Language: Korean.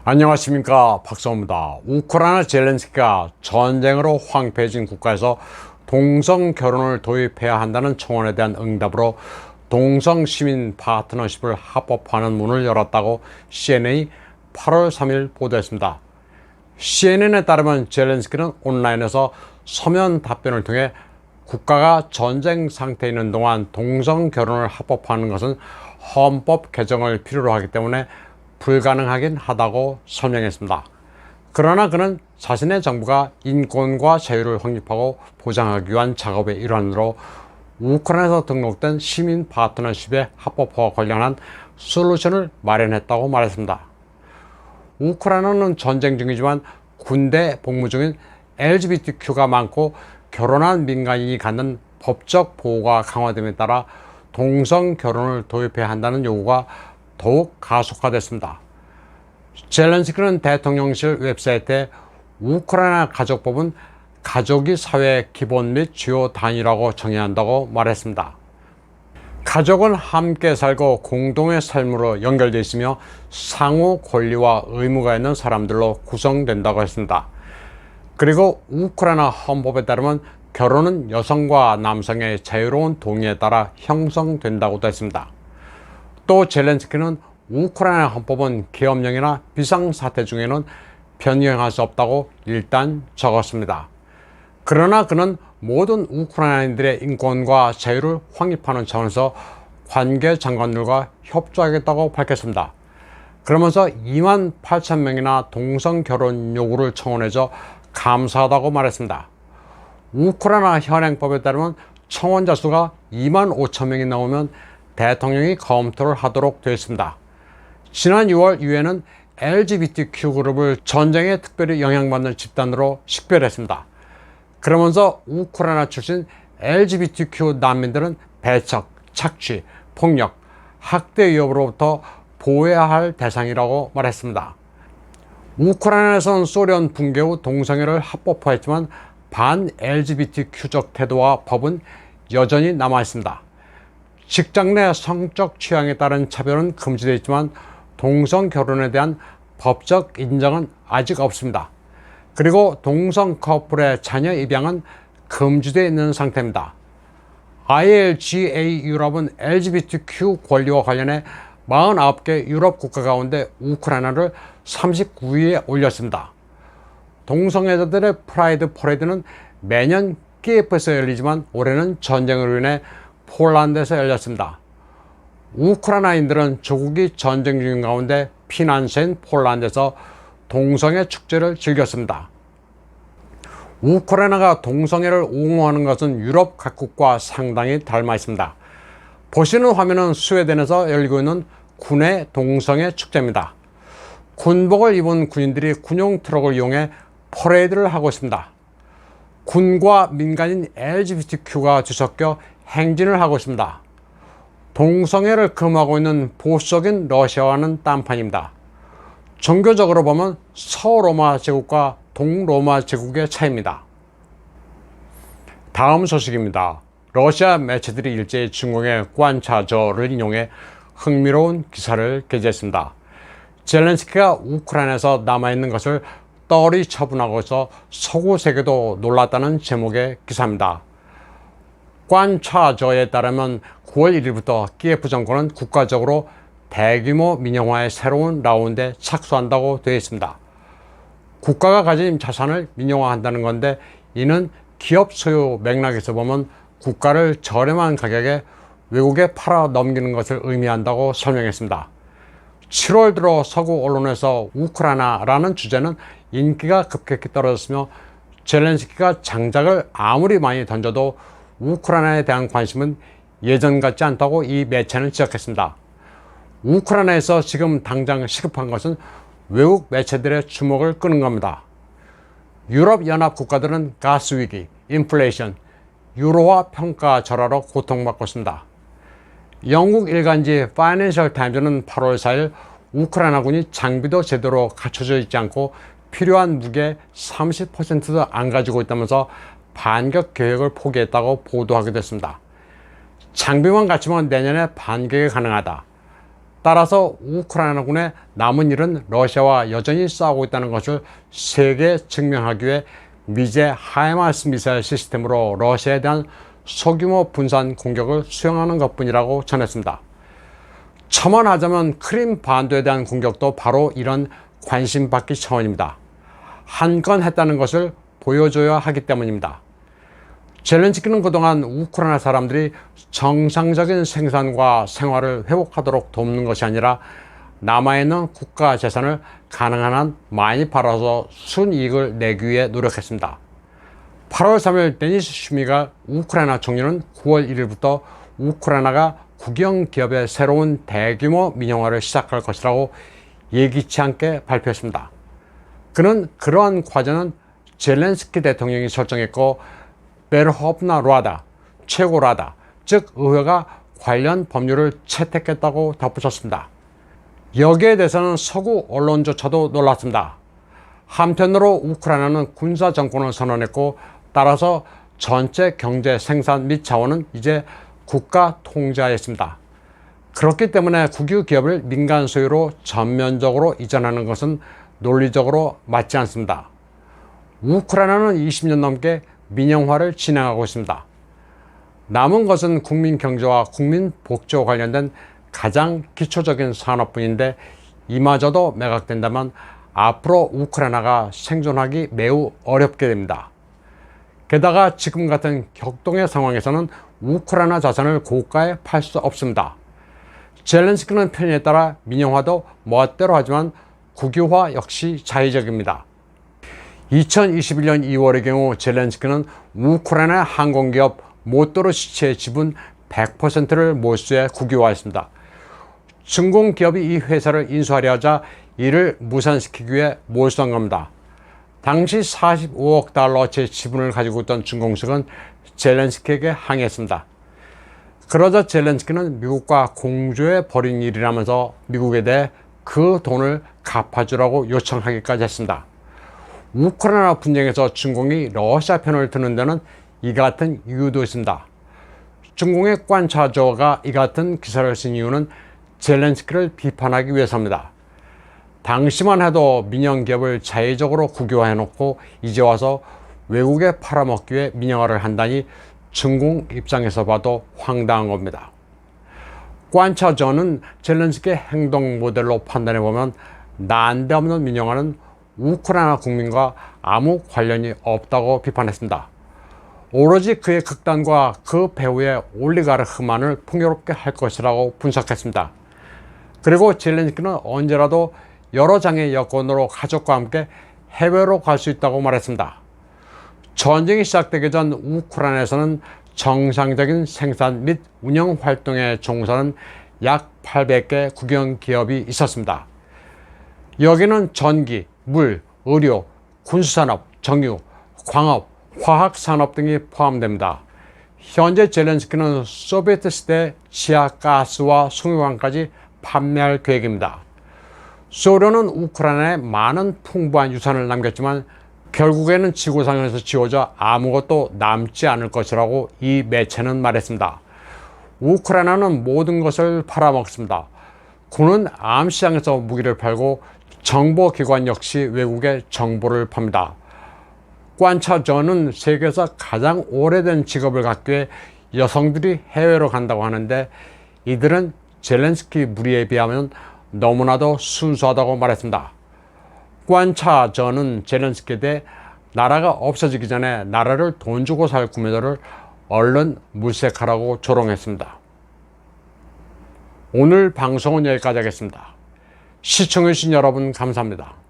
안녕하십니까, 박사입니다. 우크라이나 젤렌스키가 전쟁으로 황폐해진 국가에서 동성 결혼을 도입해야 한다는 청원에 대한 응답으로 동성 시민 파트너십을 합법화하는 문을 열었다고 CNN이 8월 3일 보도했습니다. CNN에 따르면 젤렌스키는 온라인에서 서면 답변을 통해 국가가 전쟁 상태에 있는 동안 동성 결혼을 합법화하는 것은 헌법 개정을 필요로 하기 때문에 불가능하긴 하다고 설명했습니다. 그러나 그는 자신의 정부가 인권과 자유를 확립하고 보장하기 위한 작업의 일환으로 우크라이나에서 등록된 시민 파트너십의 합법화와 관련한 솔루션을 마련했다고 말했습니다. 우크라이나는 전쟁 중이지만 군대 복무 중인 LGBTQ가 많고 결혼한 민간인이 갖는 법적 보호가 강화됨에 따라 동성 결혼을 도입해야 한다는 요구가 더욱 가속화됐습니다. 젤렌스키는 대통령실 웹사이트에 우크라이나 가족법은 가족이 사회의 기본 및 주요 단위라고 정의해야 한다고 말했습니다. 가족은 함께 살고 공동의 삶으로 연결되어 있으며 상호 권리와 의무가 있는 사람들로 구성된다고 했습니다. 그리고 우크라이나 헌법에 따르면 결혼은 여성과 남성의 자유로운 동의에 따라 형성된다고도 했습니다. 또 젤렌스키는 우크라이나 헌법은 계엄령이나 비상사태 중에는 변경할 수 없다고 일단 적었습니다. 그러나 그는 모든 우크라이나인들의 인권과 자유를 확립하는 차원에서 관계 장관들과 협조하겠다고 밝혔습니다. 그러면서 2만 8천 명이나 동성 결혼 요구를 청원해줘 감사하다고 말했습니다. 우크라이나 현행법에 따르면 청원자 수가 2만 5천 명이 나오면 대통령이 검토를 하도록 되어 있습니다. 지난 6월 유엔은 LGBTQ 그룹을 전쟁에 특별히 영향받는 집단으로 식별했습니다. 그러면서 우크라이나 출신 LGBTQ 난민들은 배척, 착취, 폭력, 학대 위협으로부터 보호해야 할 대상이라고 말했습니다. 우크라이나에서는 소련 붕괴 후 동성애를 합법화했지만 반 LGBTQ적 태도와 법은 여전히 남아 있습니다. 직장 내 성적 취향에 따른 차별은 금지되어 있지만 동성 결혼에 대한 법적 인정은 아직 없습니다. 그리고 동성 커플의 자녀 입양은 금지되어 있는 상태입니다. ILGA 유럽은 LGBTQ 권리와 관련해 49개 유럽 국가 가운데 우크라이나를 39위에 올렸습니다. 동성애자들의 프라이드 퍼레이드는 매년 키예프에서 열리지만 올해는 전쟁으로 인해 폴란드에서 열렸습니다. 우크라이나인들은 조국이 전쟁 중인 가운데 피난처인 폴란드에서 동성애 축제를 즐겼습니다. 우크라이나가 동성애를 옹호하는 것은 유럽 각국과 상당히 닮아 있습니다. 보시는 화면은 스웨덴에서 열리고 있는 군의 동성애 축제입니다. 군복을 입은 군인들이 군용 트럭을 이용해 퍼레이드를 하고 있습니다. 군과 민간인 LGBTQ가 뒤섞여 행진을 하고 있습니다. 동성애를 금하고 있는 보수적인 러시아와는 딴판입니다. 종교적으로 보면 서로마 제국과 동로마 제국의 차이입니다. 다음 소식입니다. 러시아 매체들이 일제히 중공의 관차저를 인용해 흥미로운 기사를 게재했습니다. 젤렌스키가 우크라이나에서 남아있는 것을 떨이 처분하고 있어 서구 세계도 놀랐다는 제목의 기사입니다. 관차저에 따르면 9월 1일부터 키예프 정권은 국가적으로 대규모 민영화의 새로운 라운드에 착수한다고 되어 있습니다. 국가가 가진 자산을 민영화한다는 건데 이는 기업 소유 맥락에서 보면 국가를 저렴한 가격에 외국에 팔아 넘기는 것을 의미한다고 설명했습니다. 7월 들어 서구 언론에서 우크라이나라는 주제는 인기가 급격히 떨어졌으며 젤렌스키가 장작을 아무리 많이 던져도 우크라이나에 대한 관심은 예전 같지 않다고 이 매체는 지적했습니다. 우크라이나에서 지금 당장 시급한 것은 외국 매체들의 주목을 끄는 겁니다. 유럽연합 국가들은 가스 위기, 인플레이션, 유로화 평가 절하로 고통받고 있습니다. 영국 일간지 파이낸셜 타임즈는 8월 4일 우크라이나군이 장비도 제대로 갖춰져 있지 않고 필요한 무기의 30%도 안 가지고 있다면서 반격 계획을 포기했다고 보도하게 됐습니다. 장비만 갖추면 내년에 반격이 가능하다. 따라서 우크라이나군의 남은 일은 러시아와 여전히 싸우고 있다는 것을 세계에 증명하기 위해 미제 하이마스 미사일 시스템으로 러시아에 대한 소규모 분산 공격을 수행하는 것뿐이라고 전했습니다. 첨언하자면 크림 반도에 대한 공격도 바로 이런 관심 받기 차원입니다. 한 건 했다는 것을 보여줘야 하기 때문입니다. 젤렌스키는 그동안 우크라이나 사람들이 정상적인 생산과 생활을 회복하도록 돕는 것이 아니라 남아있는 국가 재산을 가능한 한 많이 팔아서 순이익을 내기 위해 노력했습니다. 8월 3일 데니스 슈미가 우크라이나 총리는 9월 1일부터 우크라이나가 국영 기업의 새로운 대규모 민영화를 시작할 것이라고 예기치 않게 발표했습니다. 그는 그러한 과제는 젤렌스키 대통령이 설정했고 베르호브나 라다, 최고라다, 즉 의회가 관련 법률을 채택했다고 덧붙였습니다. 여기에 대해서는 서구 언론조차도 놀랐습니다. 한편으로 우크라이나는 군사 정권을 선언했고 따라서 전체 경제 생산 및 자원은 이제 국가 통제하에 있습니다. 그렇기 때문에 국유 기업을 민간 소유로 전면적으로 이전하는 것은 논리적으로 맞지 않습니다. 우크라이나는 20년 넘게 민영화를 진행하고 있습니다. 남은 것은 국민 경제와 국민 복지와 관련된 가장 기초적인 산업뿐인데 이마저도 매각된다면 앞으로 우크라이나가 생존하기 매우 어렵게 됩니다. 게다가 지금 같은 격동의 상황에서는 우크라이나 자산을 고가에 팔 수 없습니다. 젤렌스키는 편의에 따라 민영화도 멋대로 하지만 국유화 역시 자의적입니다. 2021년 2월의 경우 젤렌스키는 우크라이나 항공기업 모토로시체의 지분 100%를 몰수해 국유화했습니다. 중공기업이 이 회사를 인수하려 하자 이를 무산시키기 위해 몰수한 겁니다. 당시 45억 달러어치의 지분을 가지고 있던 중공측은 젤렌스키에게 항의했습니다. 그러자 젤렌스키는 미국과 공조해 벌인 일이라면서 미국에 대해 그 돈을 갚아주라고 요청하기까지 했습니다. 우크라이나 분쟁에서 중공이 러시아 편을 드는 데는 이 같은 이유도 있습니다. 중공의 관차저가 이 같은 기사를 쓴 이유는 젤렌스키를 비판하기 위해서입니다. 당시만 해도 민영기업을 자의적으로 국유화해놓고 이제 와서 외국에 팔아먹기 위해 민영화를 한다니 중공 입장에서 봐도 황당한 겁니다. 관차저는 젤렌스키의 행동 모델로 판단해보면 난데없는 민영화는 우크라이나 국민과 아무 관련이 없다고 비판했습니다. 오로지 그의 극단과 그 배후의 올리가르흐만을 풍요롭게 할 것이라고 분석했습니다. 그리고 젤렌스키는 언제라도 여러 장의 여권으로 가족과 함께 해외로 갈 수 있다고 말했습니다. 전쟁이 시작되기 전 우크라이나에서는 정상적인 생산 및 운영 활동에 종사하는 약 800개 국영 기업이 있었습니다. 여기는 전기, 물, 의료, 군수산업, 정유, 광업, 화학산업 등이 포함됩니다. 현재 젤렌스키는 소비에트 시대 지하 가스와 송유관까지 판매할 계획입니다. 소련은 우크라이나에 많은 풍부한 유산을 남겼지만 결국에는 지구상에서 지워져 아무것도 남지 않을 것이라고 이 매체는 말했습니다. 우크라이나는 모든 것을 팔아먹습니다. 군은 암시장에서 무기를 팔고 정보기관 역시 외국에 정보를 팝니다. 관차저는 세계에서 가장 오래된 직업을 갖기 위해 여성들이 해외로 간다고 하는데 이들은 젤렌스키 무리에 비하면 너무나도 순수하다고 말했습니다. 관차저는 젤렌스키에 대해 나라가 없어지기 전에 나라를 돈 주고 살 구매자를 얼른 물색하라고 조롱했습니다. 오늘 방송은 여기까지 하겠습니다. 시청해주신 여러분 감사합니다.